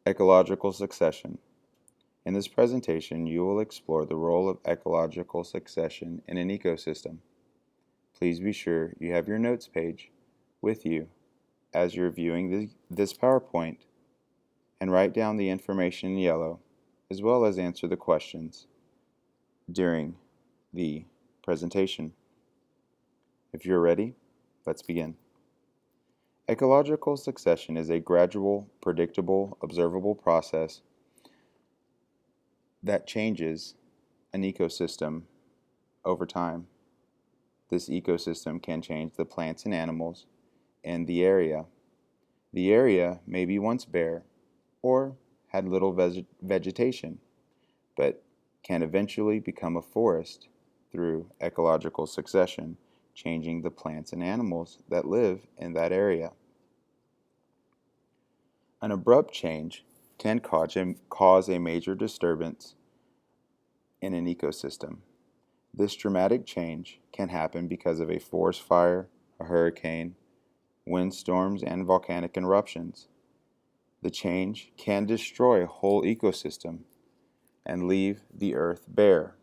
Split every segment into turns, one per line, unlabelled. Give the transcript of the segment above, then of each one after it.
Ecological Succession. In this presentation, you will explore the role of ecological succession in an ecosystem. Please be sure you have your notes page with you as you're viewing this PowerPoint, and write down the information in yellow, as well as answer the questions during the presentation. If you're ready, let's begin. Ecological succession is a gradual, predictable, observable process that changes an ecosystem over time. This ecosystem can change the plants and animals in the area. The area may be once bare or had little vegetation, but can eventually become a forest through ecological succession, changing the plants and animals that live in that area. An abrupt change can cause a major disturbance in an ecosystem. This dramatic change can happen because of a forest fire, a hurricane, windstorms, and volcanic eruptions. The change can destroy a whole ecosystem and leave the earth bare.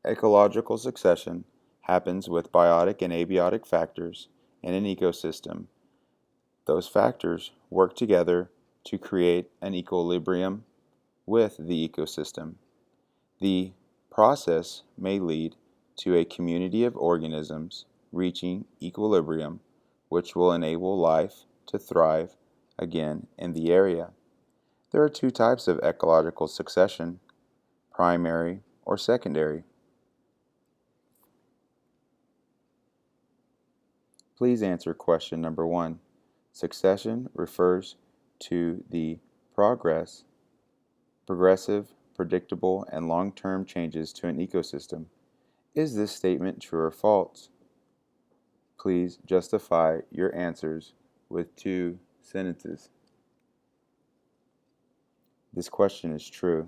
Ecological succession happens with biotic and abiotic factors in an ecosystem. Those factors work together to create an equilibrium with the ecosystem. The process may lead to a community of organisms reaching equilibrium, which will enable life to thrive again in the area. There are two types of ecological succession: primary or secondary. Please answer question number 1. Succession refers to the progressive, predictable, and long-term changes to an ecosystem. Is this statement true or false? Please justify your answers with 2 sentences. This question is true.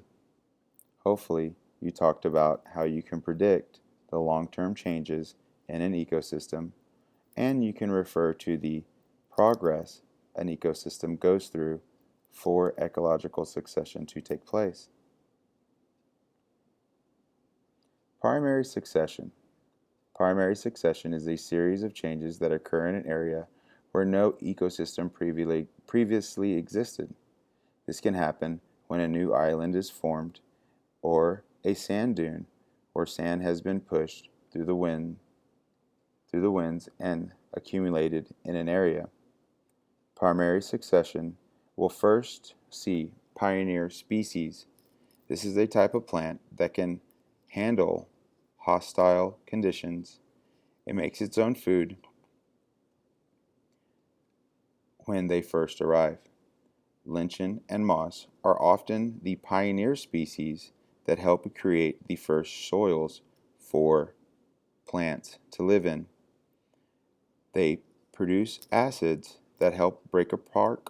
Hopefully, you talked about how you can predict the long-term changes in an ecosystem, and you can refer to the progress an ecosystem goes through for ecological succession to take place. Primary succession. Primary succession is a series of changes that occur in an area where no ecosystem previously existed. This can happen when a new island is formed, or a sand dune where sand has been pushed through the winds and accumulated in an area. Primary succession will first see pioneer species. This is a type of plant that can handle hostile conditions. It makes its own food when they first arrive. Lichen and moss are often the pioneer species that help create the first soils for plants to live in. They produce acids that help break apart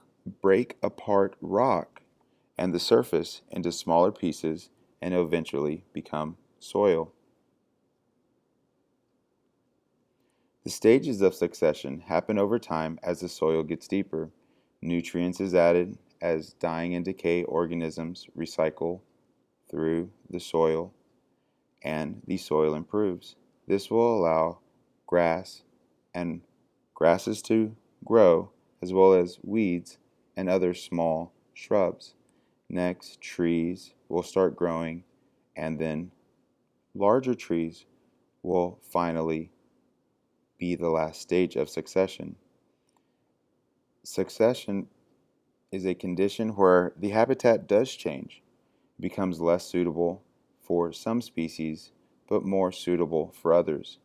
rock and the surface into smaller pieces and eventually become soil. The stages of succession happen over time as the soil gets deeper. Nutrients is added as dying and decay organisms recycle through the soil, and the soil improves. This will allow grasses to grow, as well as weeds and other small shrubs. Next, trees will start growing, and then larger trees will finally be the last stage of succession. Succession is a condition where the habitat does change. It becomes less suitable for some species, but more suitable for others.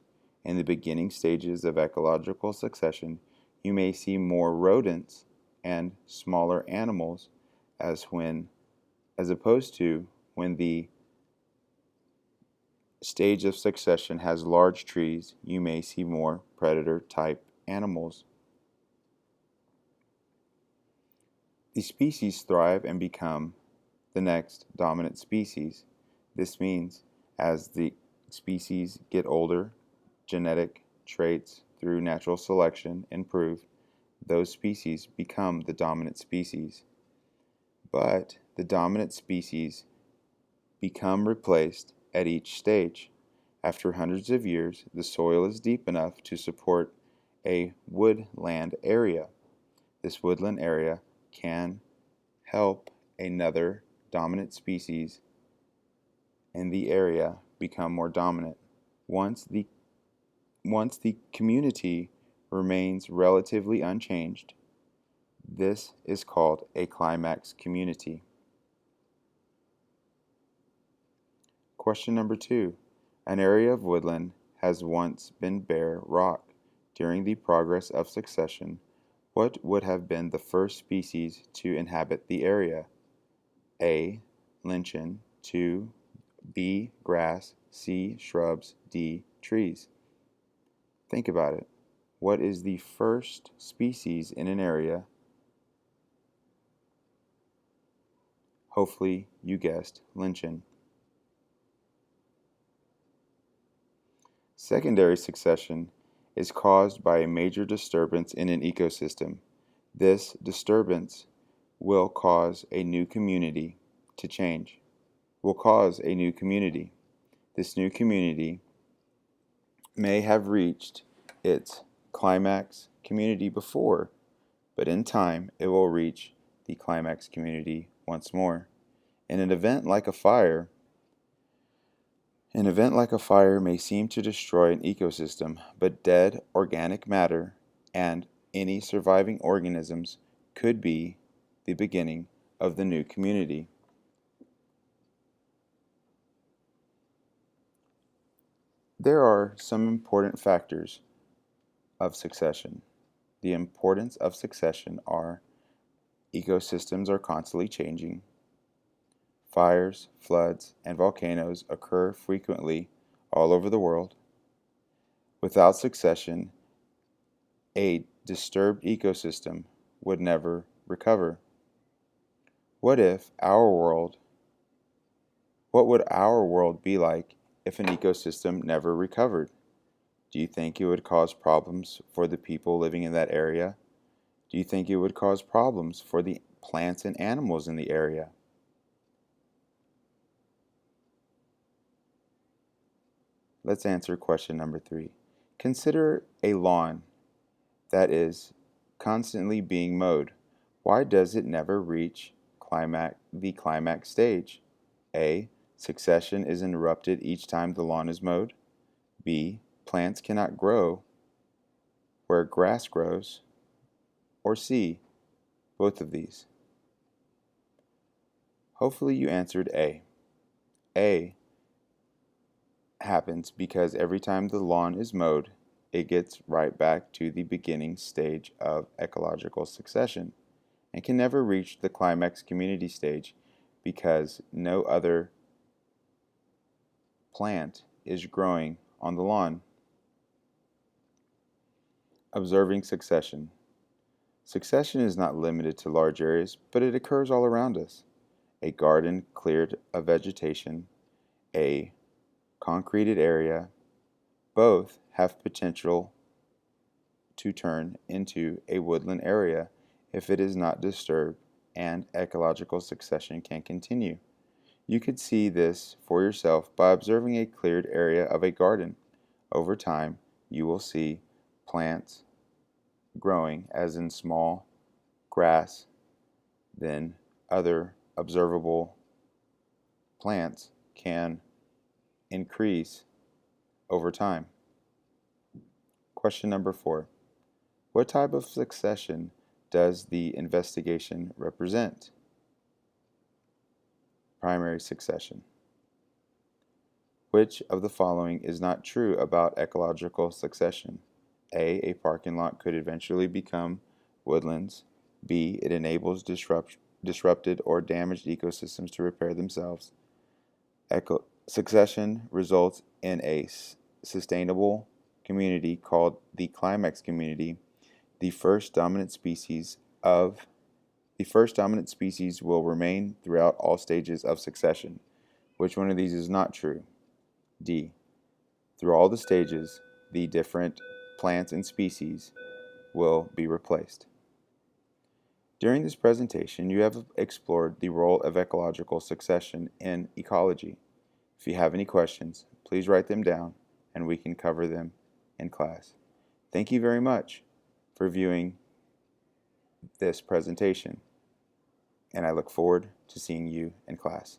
In the beginning stages of ecological succession, you may see more rodents and smaller animals as opposed to when the stage of succession has large trees, you may see more predator-type animals. The species thrive and become the next dominant species. This means as the species get older, genetic traits through natural selection improve. those species become the dominant species. But the dominant species become replaced at each stage. After hundreds of years, the soil is deep enough to support a woodland area. This woodland area can help another dominant species in the area become more dominant. Once the community remains relatively unchanged, this is called a climax community. Question number 2. An area of woodland has once been bare rock. During the progress of succession, what would have been the first species to inhabit the area? A. Lichen. 2. B. Grass. C. Shrubs. D. Trees. Think about it. What is the first species in an area? Hopefully you guessed lichen. Secondary succession is caused by a major disturbance in an ecosystem. This disturbance will cause a new community to change. This new community may have reached its climax community before, but in time it will reach the climax community once more. In an event like a fire may seem to destroy an ecosystem, but dead organic matter and any surviving organisms could be the beginning of the new community. There are some important factors of succession. The importance of succession are ecosystems are constantly changing. Fires, floods, and volcanoes occur frequently all over the world. Without succession, a disturbed ecosystem would never recover. What would our world be like if an ecosystem never recovered? Do you think it would cause problems for the people living in that area? Do you think it would cause problems for the plants and animals in the area? Let's answer question number 3. Consider a lawn that is constantly being mowed. Why does it never reach the climax stage? A. Succession is interrupted each time the lawn is mowed. B. Plants cannot grow where grass grows. Or C. Both of these. Hopefully you answered A. A happens because every time the lawn is mowed, it gets right back to the beginning stage of ecological succession and can never reach the climax community stage because no other plant is growing on the lawn. Observing succession. Succession is not limited to large areas, but it occurs all around us. A garden cleared of vegetation, a concreted area, both have potential to turn into a woodland area if it is not disturbed, and ecological succession can continue. You could see this for yourself by observing a cleared area of a garden. Over time, you will see plants growing, as in small grass, then other observable plants can increase over time. Question number 4. What type of succession does the investigation represent? Primary succession. Which of the following is not true about ecological succession? A parking lot could eventually become woodlands. B, it enables disrupted or damaged ecosystems to repair themselves. Succession results in a sustainable community called the climax community. The first dominant species will remain throughout all stages of succession. Which one of these is not true? D. Through all the stages, the different plants and species will be replaced. During this presentation, you have explored the role of ecological succession in ecology. If you have any questions, please write them down and we can cover them in class. Thank you very much for viewing this presentation, and I look forward to seeing you in class.